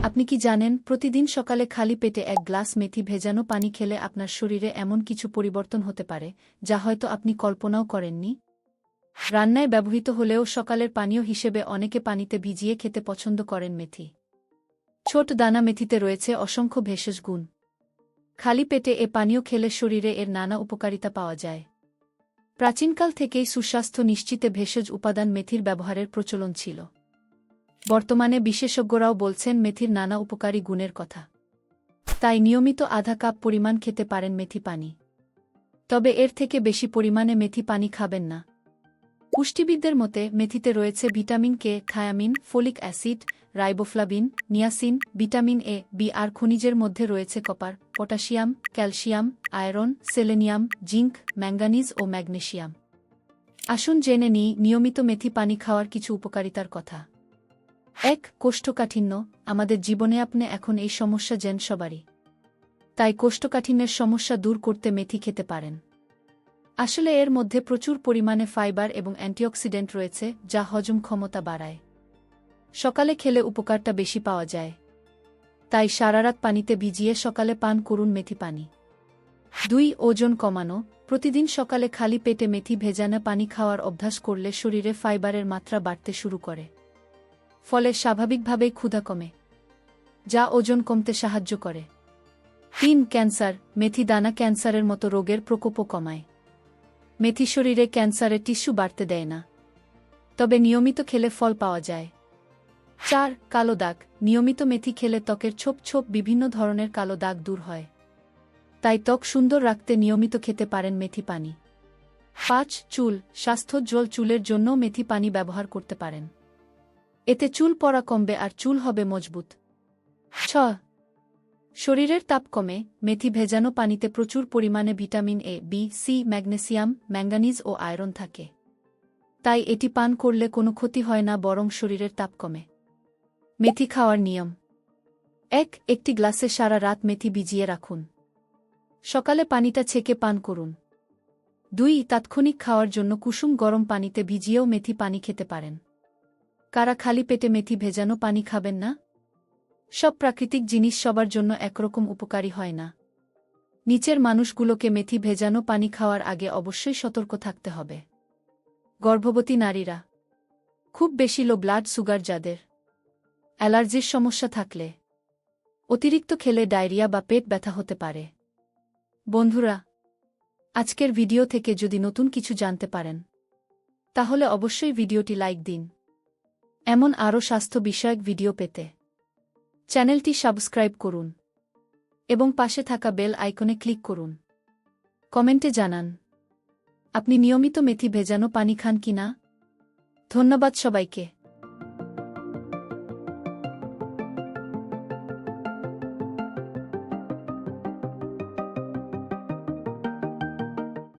আপনি কি জানেন, প্রতিদিন সকালে খালি পেটে এক গ্লাস মেথি ভেজানো পানি খেলে আপনার শরীরে এমন কিছু পরিবর্তন হতে পারে যা হয়তো আপনি কল্পনাও করেননি? রান্নায় ব্যবহৃত হলেও সকালের পানীয় হিসেবে অনেকে পানিতে ভিজিয়ে খেতে পছন্দ করেন মেথি। ছোট দানা মেথিতে রয়েছে অসংখ্য ভেষজ গুণ। খালি পেটে এ পানীয় খেলে শরীরে এর নানা উপকারিতা পাওয়া যায়। প্রাচীনকাল থেকেই সুস্বাস্থ্য নিশ্চিতে ভেষজ উপাদান মেথির ব্যবহারের প্রচলন ছিল। বর্তমানে বিশেষজ্ঞরাও বলছেন মেথির নানা উপকারী গুণের কথা। তাই নিয়মিত আধা কাপ পরিমাণ খেতে পারেন মেথি পানি। তবে এর থেকে বেশি পরিমাণে মেথি পানি খাবেন না। পুষ্টিবিদদের মতে মেথিতে রয়েছে vitamin K, thiamine, folic acid, riboflavin, niacin, vitamin A, B আর খনিজের মধ্যে রয়েছে copper, potassium, calcium, iron, selenium, zinc, manganese ও ম্যাগনেসিয়াম। আসুন জেনে নিই নিয়মিত মেথি পানি খাওয়ার কিছু উপকারিতার কথা। ১. কোষ্ঠকাঠিন্য। আমাদের জীবনে আপনি এখন এই সমস্যা সবারই। তাই কোষ্ঠকাঠিন্যের সমস্যা দূর করতে মেথি খেতে পারেন। আসলে এর মধ্যে প্রচুর পরিমাণে ফাইবার এবং অ্যান্টিঅক্সিডেন্ট রয়েছে যা হজম ক্ষমতা বাড়ায়। সকালে খেলে উপকারটা বেশি পাওয়া যায়। তাই সারারাত পানিতে ভিজিয়ে সকালে পান করুন মেথি পানি। ২. ওজন কমানো। প্রতিদিন সকালে খালি পেটে মেথি ভেজানো পানি খাওয়ার অভ্যাস করলে শরীরে ফাইবারের মাত্রা বাড়তে শুরু করে। ফলে স্বাভাবিকভাবেই ক্ষুধা কমে, যা ওজন কমতে সাহায্য করে। ৩. ক্যান্সার। মেথি দানা ক্যান্সারের মতো রোগের প্রকোপও কমায়। মেথি শরীরে ক্যান্সারের টিস্যু বাড়তে দেয় না, তবে নিয়মিত খেলে ফল পাওয়া যায়। ৪. কালো দাগ। নিয়মিত মেথি খেলে ত্বকের ছোপ ছোপ বিভিন্ন ধরনের কালো দাগ দূর হয়। তাই ত্বক সুন্দর রাখতে নিয়মিত খেতে পারেন মেথি পানি। ৫. চুল। স্বাস্থ্যোজ্জ্বল চুলের জন্যও মেথি পানি ব্যবহার করতে পারেন। এতে চুল পড়া কমবে আর চুল হবে মজবুত। ৬. শরীরের তাপ কমে। মেথি ভেজানো পানিতে প্রচুর পরিমাণে vitamin A, B, C, magnesium, manganese ও আয়রন থাকে। তাই এটি পান করলে কোনো ক্ষতি হয় না, বরং শরীরের তাপ কমে। মেথি খাওয়ার নিয়ম। ১. একটি গ্লাসে সারা রাত মেথি ভিজিয়ে রাখুন। সকালে পানিটা ছেঁকে পান করুন। ২. তাৎক্ষণিক খাওয়ার জন্য কুসুম গরম পানিতে ভিজিয়েও মেথি পানি খেতে পারেন। কারা খালি পেটে মেথি ভেজানো পানি খাবেন না? সব প্রাকৃতিক জিনিস সবার জন্য একরকম উপকারী হয় না। নিচের মানুষগুলোকে মেথি ভেজানো পানি খাওয়ার আগে অবশ্যই সতর্ক থাকতে হবে। গর্ভবতী নারীরা, খুব বেশি লো ব্লাড সুগার যাদের, অ্যালার্জির সমস্যা থাকলে, অতিরিক্ত খেলে ডায়রিয়া বা পেট ব্যথা হতে পারে। বন্ধুরা, আজকের ভিডিও থেকে যদি নতুন কিছু জানতে পারেন তাহলে অবশ্যই ভিডিওটি লাইক দিন। এমন আরও স্বাস্থ্য বিষয়ক ভিডিও পেতে চ্যানেলটি সাবস্ক্রাইব করুন এবং পাশে থাকা বেল আইকনে ক্লিক করুন। কমেন্টে জানান আপনি নিয়মিত মেথি ভেজানো পানি খান কিনা। ধন্যবাদ সবাইকে।